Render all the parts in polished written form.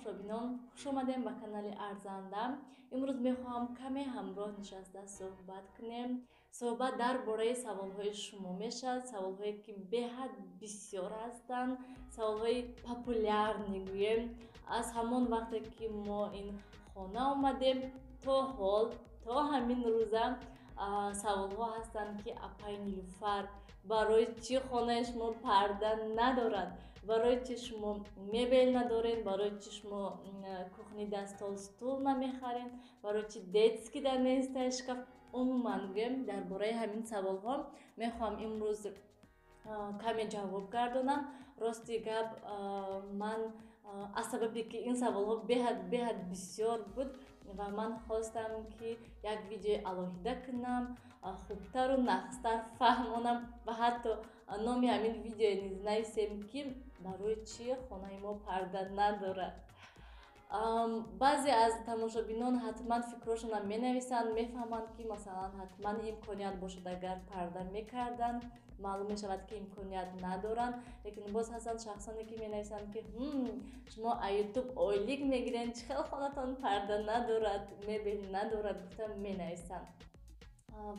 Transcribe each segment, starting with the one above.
тамошобинон, хуш омадем ба канали Арзанда. Имрӯз мехоҳам каме ҳамроҳ нишаста суҳбат кунем. Суҳбат дар бораи саволҳои шумо мешавад, саволҳое ки беҳад бисёр ҳастанд, саволҳои популярни гӯем. Аз ҳамон вақте ки мо ин хона омадем то ҳол, то ҳамин рӯза саволҳо ҳастанд ки апай Нилуфар, барои чӣ хонаи шумо парда надорад, барои чӣ шумо мебел надоред, барои чӣ шумо кухни дастол стул намехаред, барои чӣ детский дар нестаи шкаф. Умуман гӯем дар бораи ҳамин саволҳо мехоҳам имрӯз каме ҷавоб гардонам. Рости гап ман аз сабаби ки ин саволҳо беҳад бисёр буд ва ман хостам ки як видеои алоҳида кунам, хубтару нақстар фаҳмонам ва ҳатто номи ҳамин видео низ нависем ки барои чӣ хонаи мо парда надорад. баъзе аз тамошобинон ҳатман фикрҳошонам менависанд, мефаҳманд ки масалан ҳатман имконият бошад агар парда мекарданд, маълум мешавад ки имконият надоранд. Лекин боз ҳастанд шахсоне ки менависанд ки шумо аз ютуб ойлик мегиред, чӣ хел хонатон парда надорад, мебел надорад гуфта менависанд.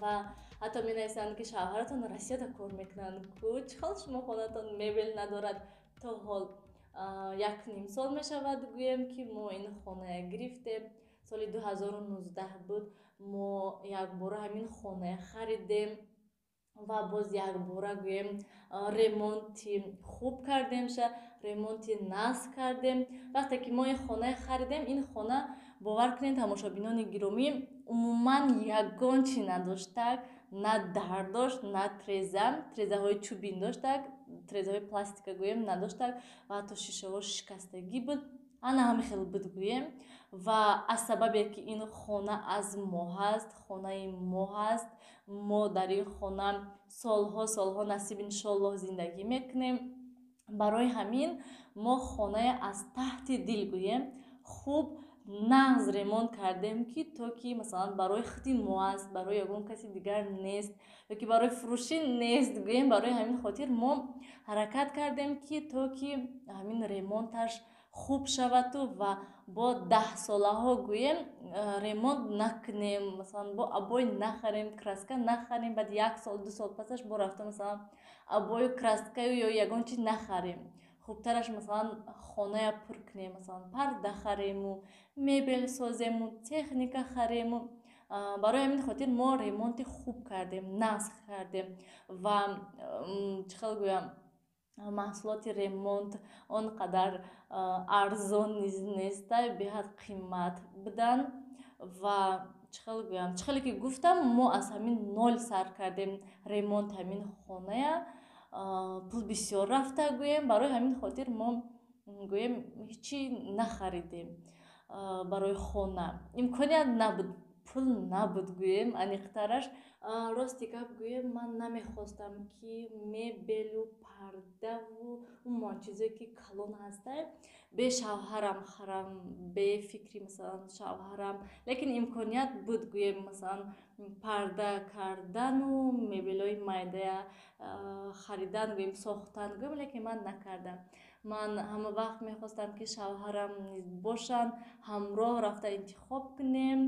ва ҳатто менависанд ки шавҳаратон Россияда кор мекунанд, ку чӣ хел шумо хонатон мебел надорад. То ҳол 1.5 сол мешавад гӯем ки мо ин хона гирифтем. Соли 2019 буд. Мо якбора ҳамин хона харидем ва боз якбора гӯем ремонти хуб кардемша, ремонти наск кардем. Вақте ки мо ин хона харидем, ин хона бовар кунед тамошобинони гиромӣ, умуман ягон чӣ надоштак, на дар дошт, на трезаҳои чӯбин доштак, трезаҳои пластика гӯем надоштак ва ҳатто шишаҳо шикастагӣ буд. Ана ҳамин хел буд гӯем. Ва аз сабабе ки ин хона аз мо ҳаст, хонаи мо ҳаст, мо дар ин хона солҳо насиб иншоллоҳ зиндагӣ мекунем. Барои ҳамин мо хонае аз таҳти дил гӯем хуб нағз ремонт кардем ки то ки масалан барои худи мо аст, барои ягон каси дигар нест, ёки барои фурӯшӣ нест гӯем. Барои ҳамин хотир мо ҳаракат кардем ки то ки ҳамин ремонташ хуб шаваду ва бо 10-солаҳо гӯем ремонт накунем, масалан бо абой нахарем, краска нахарем, баъд 1 сол 2 сол пасаш бо рафта масалан абою краскаю ё ягон чиз нахарем. хубтараш масалан хоная пур кунем, масалан парда харему, мебел созему, техника харему. Барои ҳамин хотир мо ремонти хуб кардем, насх кардем ва чӣ хел гӯям, маҳсулоти ремонт он қадар арзон низ неста, беҳад қимат буданд ва чӣ хел гӯям, чӣ хеле ки гуфтам, мо аз ҳамин нол сар кардем ремонт ҳамин хоная. Пул бисёр рафта гӯем. Барои ҳамин хотир мо гӯем ҳичӣ нахаридем барои хона. Имконият набуд, пул набуд гӯем аниқтараш. Рости гап гӯем, ман намехостам ки мебелу пардаву умуман чизое ки калон ҳаста бе шавҳарам харам, бе фикри масалан шавҳарам. Лекин имконият буд гӯем масалан парда кардану мебелҳои майдая харидан гӯем, сохтан гӯем, лекин ман накардам. Ман ҳама вақт мехостам ки шавҳарам низ бошанд, ҳамроҳ рафта интихоб кунем,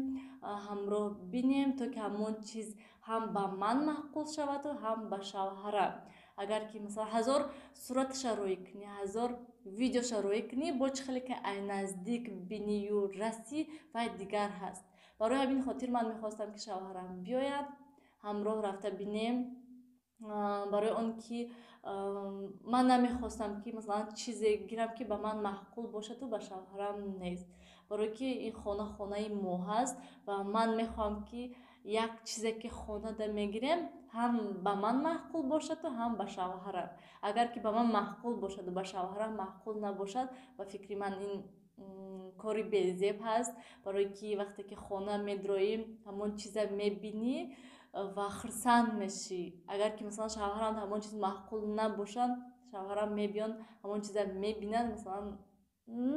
ҳамроҳ бинем, то ки ҳамон чиз ҳам ба ман маъқул шаваду ҳам ба шавҳарам. Агар ки масалан 1000 сураташа рӯй кунӣ, 1000 видеоша рӯй кунӣ, бо чӣ хеле ки ай наздик бинию расӣ, вай дигар ҳаст. Барои ҳамин хотир ман мехостам ки шавҳарам биёяд, ҳамроҳ рафта бинем. Барои он ки ман намехостам ки масалан чизе гирам ки ба ман маъқул бошаду ба шавҳарам нест. Барои ки ин хона хонаи мо ҳаст ва ман мехоҳам ки як чизе ки хонада мегирем ҳам ба ман маъқул бошаду ҳам ба шавҳарам. Агар ки ба ман маъқул бошаду ба шавҳарам маъқул набошад, ба фикри ман ин кори безеб ҳаст. Барои ки вақте ки хона медроӣ, ҳамон чиза мебинӣ ва хурсанд мешӣ. Агар ки масалан шавҳарам ҳамон чиз маъқул набошад, шавҳарам мебиёнд ҳамон чиза мебинад, масалан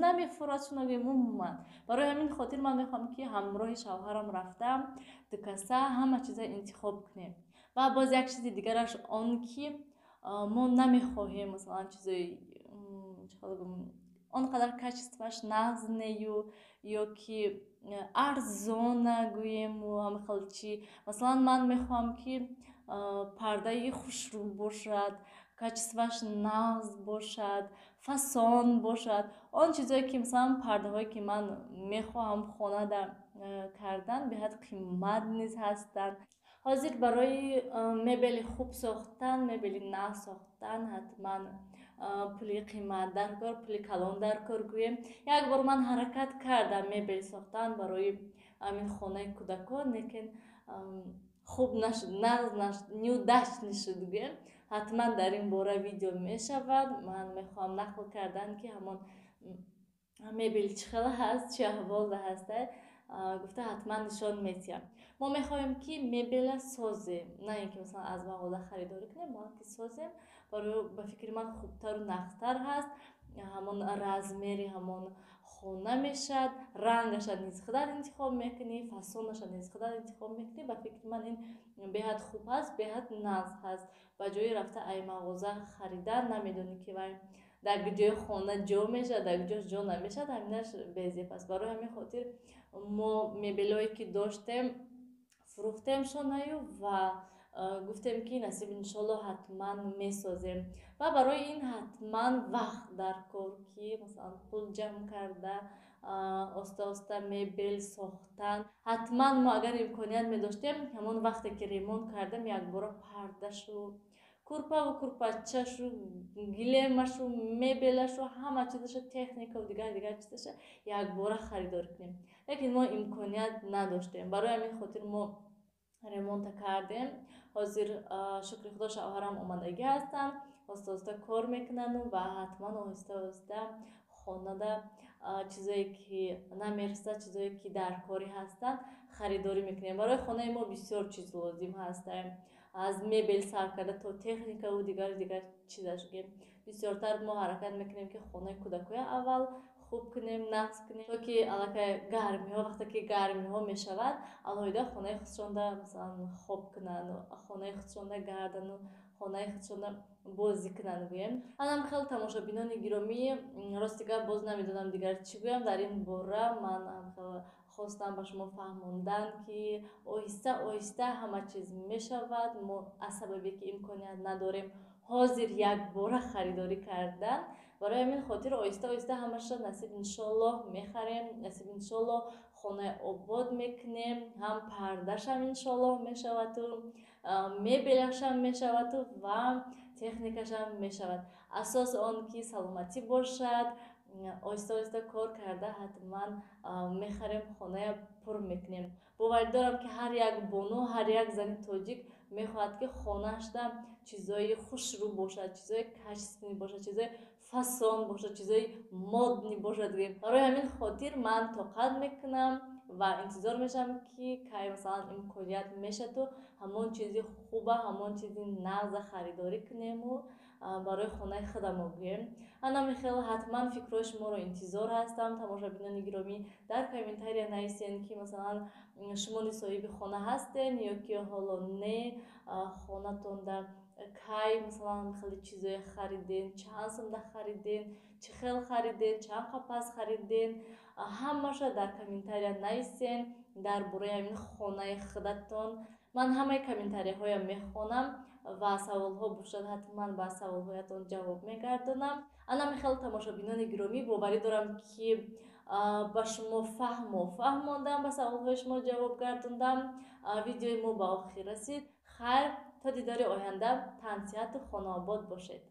намефурад шунагӯем умуман. Барои ҳамин хотир ман мехоҳам ки ҳамроҳи шавҳарам рафта дукаса ҳама чиза интихоб кунем. Ва боз як чизи дигараш он ки мо намехоҳем масалан чизои он қадар качестваш нағз нею ёки арзона гӯему ҳамихел чӣ. Масалан ман мехоҳам ки пардаи хушрӯ бошад, качестваш нағз бошад, фасон бошад. Он чизое ки масалан пардаҳое ки ман мехоҳам хонада кардан беҳад қимат низ ҳастанд. ҳозир барои мебели хуб сохтан, мебели нағз сохтан ҳатман пули қимат дар кор, пули калон дар кор гӯем. Як бор ман ҳаракат кардам мебели сохтан барои амин хонаи кӯдакон, лекин хуб нашуд, нағз нашуд, нюдач нишуд гӯем. ҳатман дар ин бора видео мешавад. Ман мехоҳам нақл кардан ки ҳамон мебели чӣ хел ҳаст, чӣ аҳволда ҳаста, гуфта ҳатман нишон медиҳам. Мо мехоҳем ки мебела созем, на ин ки масалан аз мағоза харидорӣ кунем, балки созем. Барои ба фикри ман хубтару нағзтар ҳаст. ҳамон размери ҳамон хона мешад, рангаша низ худат интихоб мекунӣ, фасонаша низ худат интихоб мекунӣ. Ба фикри ман ин беҳад хуб ҳаст, беҳад нағз ҳаст. ба ҷои рафта ай мағоза харидан намедонӣ ки вай дар куҷои хона ҷо мешавад, дар куҷош ҷо намешавад, ҳаминаш безеб аст. Барои ҳамин хотир мо мебелое ки доштем фурӯхтемшонаю ва гуфтем ки насиб иншолло ҳатман месозем. Ва барои ин ҳатман вақт дар кор ки масалан пул ҷамъ карда оста оста мебел сохтан. ҳатман мо агар имконият медоштем ҳамон вақте ки ремонт кардем якбора пардашу, курпаву курпачашу, гилемашу, мебелашу, ҳама чизашу, техникаву дигар чизаша якбора харидорӣ кунем. Лекин мо имконият надоштем. Барои ҳамин хотир мо ремонта кардем. ҳозир шукри худо шавҳарам омадагӣ ҳастанд, оста оста кор мекунану ва ҳатман оҳиста оҳиста хонада чизое ки намерасад, чизое ки дар корӣ ҳастанд харидорӣ мекунем. Барои хонаи мо бисёр чиз лозим ҳастанд. аз мебел сар карда то техникаву дигар чизашге бисёртар мо ҳаракат мекунем ки хонаи кӯдакоя аввал хуб кунем, нағз кунем, то ки аллакай гармиҳо, вақте ки гармиҳо мешавад, алоҳида хонаи худшонда масалан хоб кунанд, хонаи худшонда гардану, хонаи худшонда бозӣ кунанд гӯем. анам хел тамошобинони гиромӣ, рости гап боз намедонам дигар чӣ гӯям дар ин бора. Ман хел хостам ба шумо фаҳмондан ки оҳиста оҳиста ҳама чиз мешавад. Мо аз сабабе ки имконият надорем ҳозир якбора харидорӣ кардан, барои ҳамин хотир оҳиста оҳиста ҳамаша насиб иншолло мехарем, насиб иншолло хонаи обод мекунем, ҳам пардашам иншолло мешаваду, мебелашам мешаваду ва техникашам мешавад. асос он ки саломатӣ бошад. оҳиста оҳиста кор карда ҳатман мехарем, хоная пур мекунем. боварӣ дорам ки ҳар як боно, ҳар як зани тоҷик мехоҳад ки хонаашда чизои хушрӯ бошад, чизои качественӣ бошад, чизои фасон бошад, чизои моднӣ бошад. барои ҳамин хотир ман тоқат мекунам ва интизор мешавам ки кай масалан имконият мешаду ҳамон чизи хуба, ҳамон чизи нағза харидорӣ кунему барои хонаи худам гӯем. ана михел ҳатман фикрҳои шуморо интизор ҳастам. тамошобинони гиромӣ, дар комментария нависен ки масалан шумо низ соҳиби хона ҳастен ё ки ҳоло не, хонатонда кай масалан хеле чизое хариден, чанд сумда хариден, чӣ хел хариден, чанд қапас хариден, ҳамаша дар комментария нависен дар бораи ҳамин хонаи худатон. ман ҳамаи комментарияҳоям мехонам ва саволҳо бошад ҳатман ба саволҳоятон ҷавоб мегардонам. ана михел тамошобинони гиромӣ, боварӣ дорам ки ба шумо фаҳмондам, ба саволҳои шумо ҷавоб гардондам. видеои мо ба охир расид. хайр, то дидори оянда. тан сиҳату хонаобод бошед.